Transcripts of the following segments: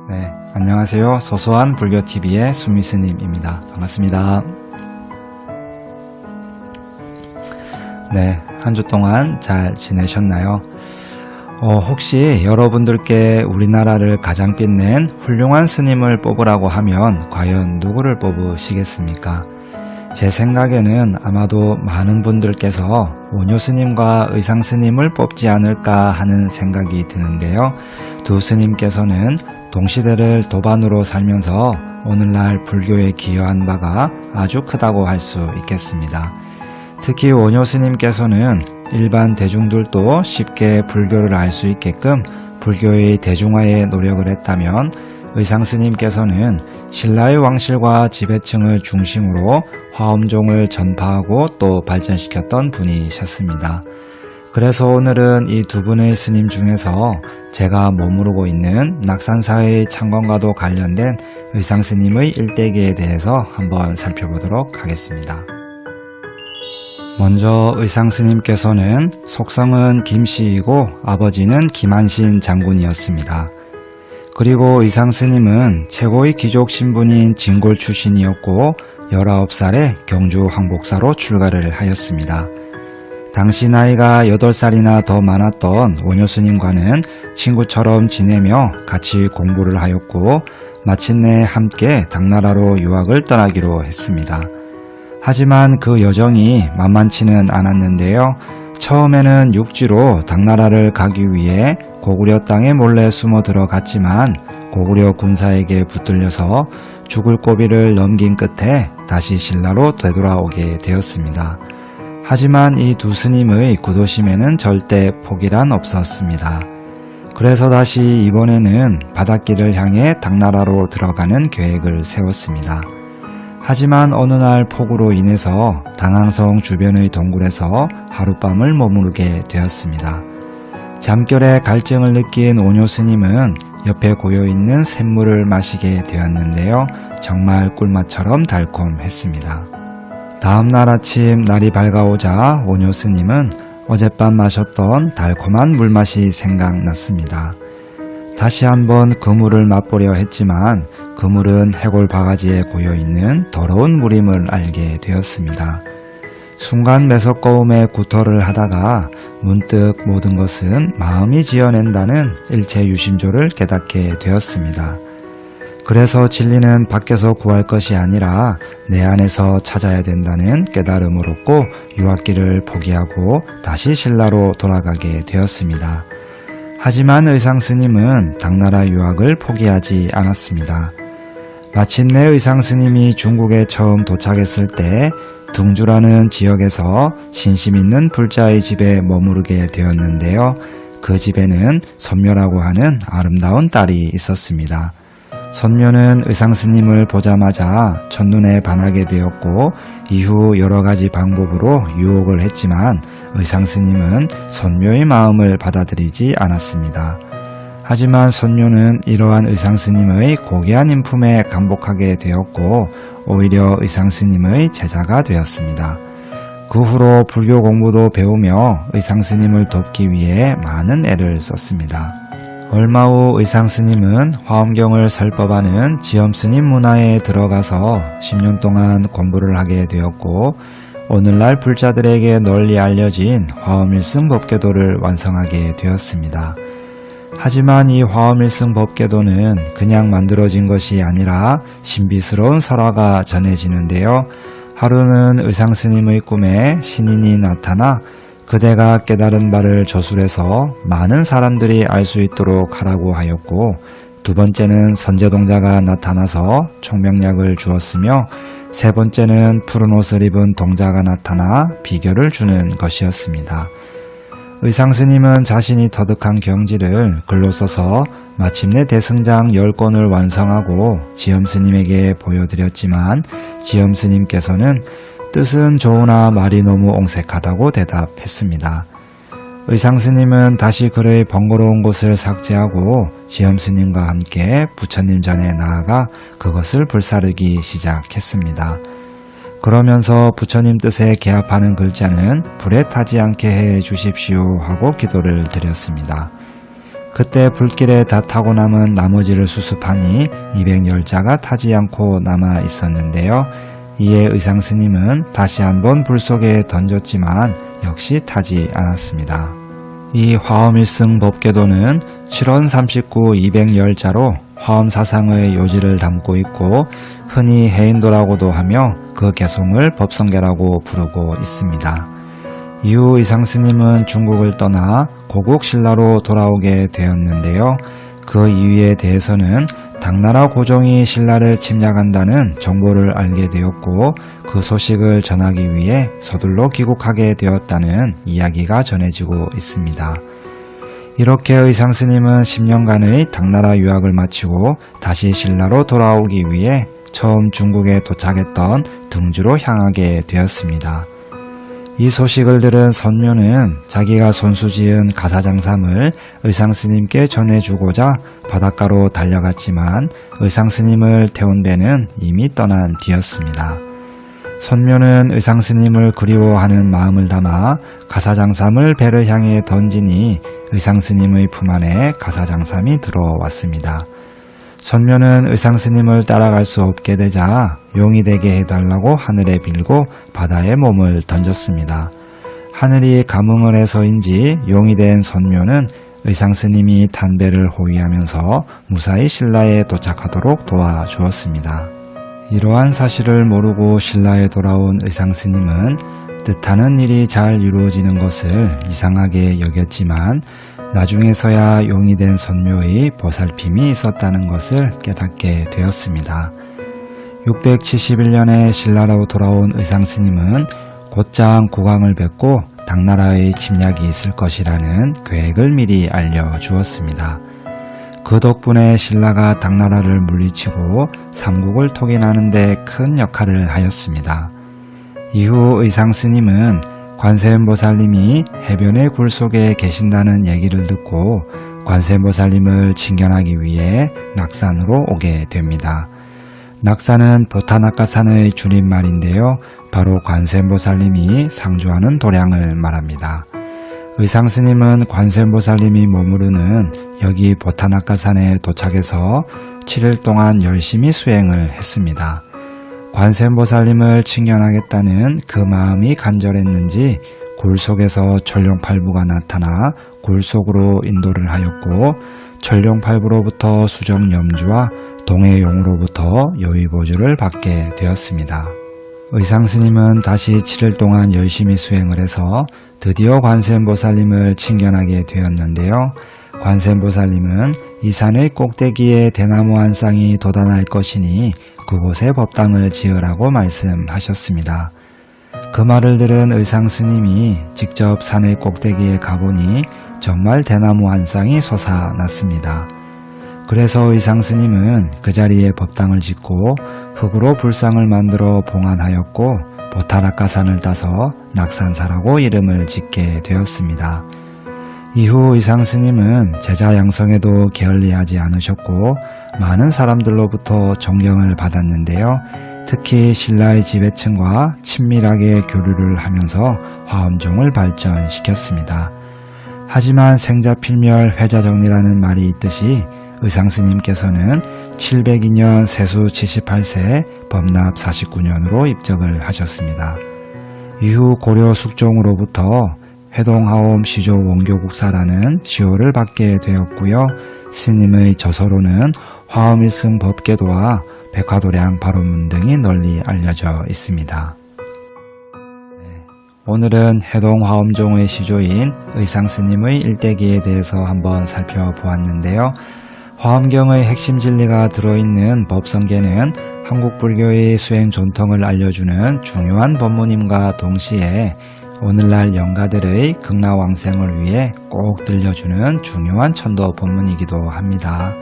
네, 안녕하세요. 소소한 불교TV의 수미스님입니다. 반갑습니다. 네, 한 주 동안 잘 지내셨나요? 혹시 여러분들께 우리나라를 가장 빛낸 훌륭한 스님을 뽑으라고 하면 과연 누구를 뽑으시겠습니까? 제 생각에는 아마도 많은 분들께서 원효 스님과 의상 스님을 뽑지 않을까 하는 생각이 드는데요. 두 스님께서는 동시대를 도반으로 살면서 오늘날 불교에 기여한 바가 아주 크다고 할 수 있겠습니다. 특히 원효 스님께서는 일반 대중들도 쉽게 불교를 알 수 있게끔 불교의 대중화에 노력을 했다면, 의상 스님께서는 신라의 왕실과 지배층을 중심으로 화엄종을 전파하고 또 발전시켰던 분이셨습니다. 그래서 오늘은 이 두 분의 스님 중에서 제가 머무르고 있는 낙산사의 창건과도 관련된 의상 스님의 일대기에 대해서 한번 살펴보도록 하겠습니다. 먼저 의상 스님께서는 속성은 김씨이고 아버지는 김한신 장군이었습니다. 그리고 의상 스님은 최고의 귀족 신분인 진골 출신이었고 19살에 경주 황복사로 출가를 하였습니다. 당시 나이가 8살이나 더 많았던 원효 스님과는 친구처럼 지내며 같이 공부를 하였고 마침내 함께 당나라로 유학을 떠나기로 했습니다. 하지만 그 여정이 만만치는 않았는데요. 처음에는 육지로 당나라를 가기 위해 고구려 땅에 몰래 숨어 들어갔지만 고구려 군사에게 붙들려서 죽을 고비를 넘긴 끝에 다시 신라로 되돌아오게 되었습니다. 하지만 이 두 스님의 구도심에는 절대 포기란 없었습니다. 그래서 다시 이번에는 바닷길을 향해 당나라로 들어가는 계획을 세웠습니다. 하지만 어느 날 폭우로 인해서 당항성 주변의 동굴에서 하룻밤을 머무르게 되었습니다. 잠결에 갈증을 느낀 원효 스님은 옆에 고여있는 샘물을 마시게 되었는데요. 정말 꿀맛처럼 달콤했습니다. 다음날 아침 날이 밝아오자 원효 스님은 어젯밤 마셨던 달콤한 물맛이 생각났습니다. 다시 한번 그 물을 맛보려 했지만 그 물은 해골 바가지에 고여있는 더러운 물임을 알게 되었습니다. 순간 매섭고움에 구토를 하다가 문득 모든 것은 마음이 지어낸다는 일체 유심조를 깨닫게 되었습니다. 그래서 진리는 밖에서 구할 것이 아니라 내 안에서 찾아야 된다는 깨달음을 얻고 유학길을 포기하고 다시 신라로 돌아가게 되었습니다. 하지만 의상 스님은 당나라 유학을 포기하지 않았습니다. 마침내 의상 스님이 중국에 처음 도착했을 때 둥주라는 지역에서 신심 있는 불자의 집에 머무르게 되었는데요. 그 집에는 선묘라고 하는 아름다운 딸이 있었습니다. 선묘는 의상 스님을 보자마자 첫눈에 반하게 되었고 이후 여러가지 방법으로 유혹을 했지만 의상 스님은 선묘의 마음을 받아들이지 않았습니다. 하지만 선묘는 이러한 의상 스님의 고귀한 인품에 감복하게 되었고 오히려 의상 스님의 제자가 되었습니다. 그 후로 불교 공부도 배우며 의상 스님을 돕기 위해 많은 애를 썼습니다. 얼마 후 의상 스님은 화엄경을 설법하는 지엄 스님 문화에 들어가서 10년 동안 공부를 하게 되었고 오늘날 불자들에게 널리 알려진 화엄일승 법궤도를 완성하게 되었습니다. 하지만 이 화엄일승 법궤도는 그냥 만들어진 것이 아니라 신비스러운 설화가 전해지는데요. 하루는 의상 스님의 꿈에 신인이 나타나 그대가 깨달은 바를 저술해서 많은 사람들이 알 수 있도록 하라고 하였고 두 번째는 선제동자가 나타나서 총명약을 주었으며 세 번째는 푸른 옷을 입은 동자가 나타나 비결을 주는 것이었습니다. 의상 스님은 자신이 터득한 경지를 글로 써서 마침내 대승장 10권을 완성하고 지엄 스님에게 보여드렸지만 지엄 스님께서는 뜻은 좋으나 말이 너무 옹색하다고 대답했습니다. 의상 스님은 다시 글의 번거로운 곳을 삭제하고 지엄 스님과 함께 부처님 전에 나아가 그것을 불사르기 시작했습니다. 그러면서 부처님 뜻에 개합하는 글자는 불에 타지 않게 해 주십시오 하고 기도를 드렸습니다. 그때 불길에 다 타고 남은 나머지를 수습하니 210자가 타지 않고 남아 있었는데요. 이에 의상스님은 다시 한번 불 속에 던졌지만 역시 타지 않았습니다. 이 화엄일승 법궤도는 7원 39 210자로 화엄사상의 요지를 담고 있고 흔히 해인도라고도 하며 그 개송을 법성계라고 부르고 있습니다. 이후 의상스님은 중국을 떠나 고국 신라로 돌아오게 되었는데요. 그 이유에 대해서는 당나라 고종이 신라를 침략한다는 정보를 알게 되었고 그 소식을 전하기 위해 서둘러 귀국하게 되었다는 이야기가 전해지고 있습니다. 이렇게 의상스님은 10년간의 당나라 유학을 마치고 다시 신라로 돌아오기 위해 처음 중국에 도착했던 등주로 향하게 되었습니다. 이 소식을 들은 선묘는 자기가 손수지은 가사장삼을 의상스님께 전해주고자 바닷가로 달려갔지만 의상스님을 태운 배는 이미 떠난 뒤였습니다. 선묘는 의상스님을 그리워하는 마음을 담아 가사장삼을 배를 향해 던지니 의상스님의 품 안에 가사장삼이 들어왔습니다. 선묘는 의상스님을 따라갈 수 없게 되자 용이 되게 해달라고 하늘에 빌고 바다에 몸을 던졌습니다. 하늘이 감흥을 해서인지 용이 된 선묘는 의상스님이 탄 배를 호위하면서 무사히 신라에 도착하도록 도와주었습니다. 이러한 사실을 모르고 신라에 돌아온 의상스님은 뜻하는 일이 잘 이루어지는 것을 이상하게 여겼지만 나중에서야 용이 된 선묘의 보살핌이 있었다는 것을 깨닫게 되었습니다. 671년에 신라로 돌아온 의상스님은 곧장 국왕을 뵙고 당나라의 침략이 있을 것이라는 계획을 미리 알려주었습니다. 그 덕분에 신라가 당나라를 물리치고 삼국을 통일하는 데 큰 역할을 하였습니다. 이후 의상스님은 관세음보살님이 해변의 굴 속에 계신다는 얘기를 듣고 관세음보살님을 칭견하기 위해 낙산으로 오게 됩니다. 낙산은 보타낙가산의 줄임말인데요. 바로 관세음보살님이 상주하는 도량을 말합니다. 의상스님은 관세음보살님이 머무르는 여기 보타낙가산에 도착해서 7일 동안 열심히 수행을 했습니다. 관세음보살님을 칭견하겠다는 그 마음이 간절했는지 굴 속에서 천룡팔부가 나타나 굴 속으로 인도를 하였고 천룡팔부로부터 수정염주와 동해용으로부터 여의보주를 받게 되었습니다. 의상스님은 다시 7일 동안 열심히 수행을 해서 드디어 관세음보살님을 칭견하게 되었는데요. 관세음보살님은 이 산의 꼭대기에 대나무 한 쌍이 돋아날 것이니 그곳에 법당을 지으라고 말씀하셨습니다. 그 말을 들은 의상스님이 직접 산의 꼭대기에 가보니 정말 대나무 한 쌍이 솟아났습니다. 그래서 의상스님은 그 자리에 법당을 짓고 흙으로 불상을 만들어 봉안하였고 보타낙가산을 따서 낙산사라고 이름을 짓게 되었습니다. 이후 의상스님은 제자 양성에도 게을리하지 않으셨고 많은 사람들로부터 존경을 받았는데요. 특히 신라의 지배층과 친밀하게 교류를 하면서 화엄종을 발전시켰습니다. 하지만 생자필멸 회자정리라는 말이 있듯이 의상스님께서는 702년 세수 78세 법납 49년으로 입적을 하셨습니다. 이후 고려 숙종으로부터 회동하옴 시조 원교국사라는 시호를 받게 되었고요. 스님의 저서로는 화엄일승 법궤도와 백화도량 발원문 등이 널리 알려져 있습니다. 오늘은 해동화엄종의 시조인 의상스님의 일대기에 대해서 한번 살펴보았는데요. 화엄경의 핵심 진리가 들어있는 법성계는 한국 불교의 수행 전통을 알려주는 중요한 법문임과 동시에 오늘날 영가들의 극락왕생을 위해 꼭 들려주는 중요한 천도 법문이기도 합니다.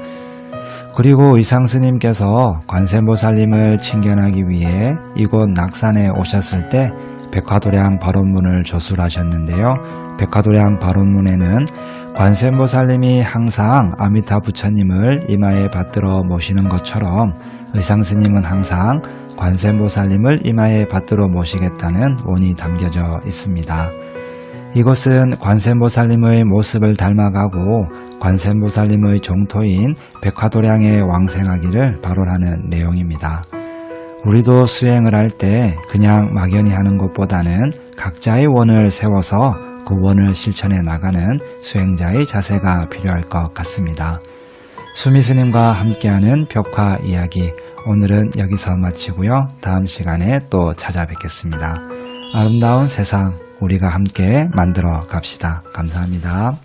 그리고 의상스님께서 관세음보살님을 칭견하기 위해 이곳 낙산에 오셨을 때 백화도량 발원문을 저술하셨는데요. 백화도량 발원문에는 관세음보살님이 항상 아미타 부처님을 이마에 받들어 모시는 것처럼 의상스님은 항상 관세음보살님을 이마에 받들어 모시겠다는 원이 담겨져 있습니다. 이것은 관세음보살님의 모습을 닮아가고 관세음보살님의 종토인 백화도량에 왕생하기를 발언하는 내용입니다. 우리도 수행을 할 때 그냥 막연히 하는 것보다는 각자의 원을 세워서 그 원을 실천해 나가는 수행자의 자세가 필요할 것 같습니다. 수미스님과 함께하는 벽화 이야기, 오늘은 여기서 마치고요. 다음 시간에 또 찾아뵙겠습니다. 아름다운 세상 우리가 함께 만들어 갑시다. 감사합니다.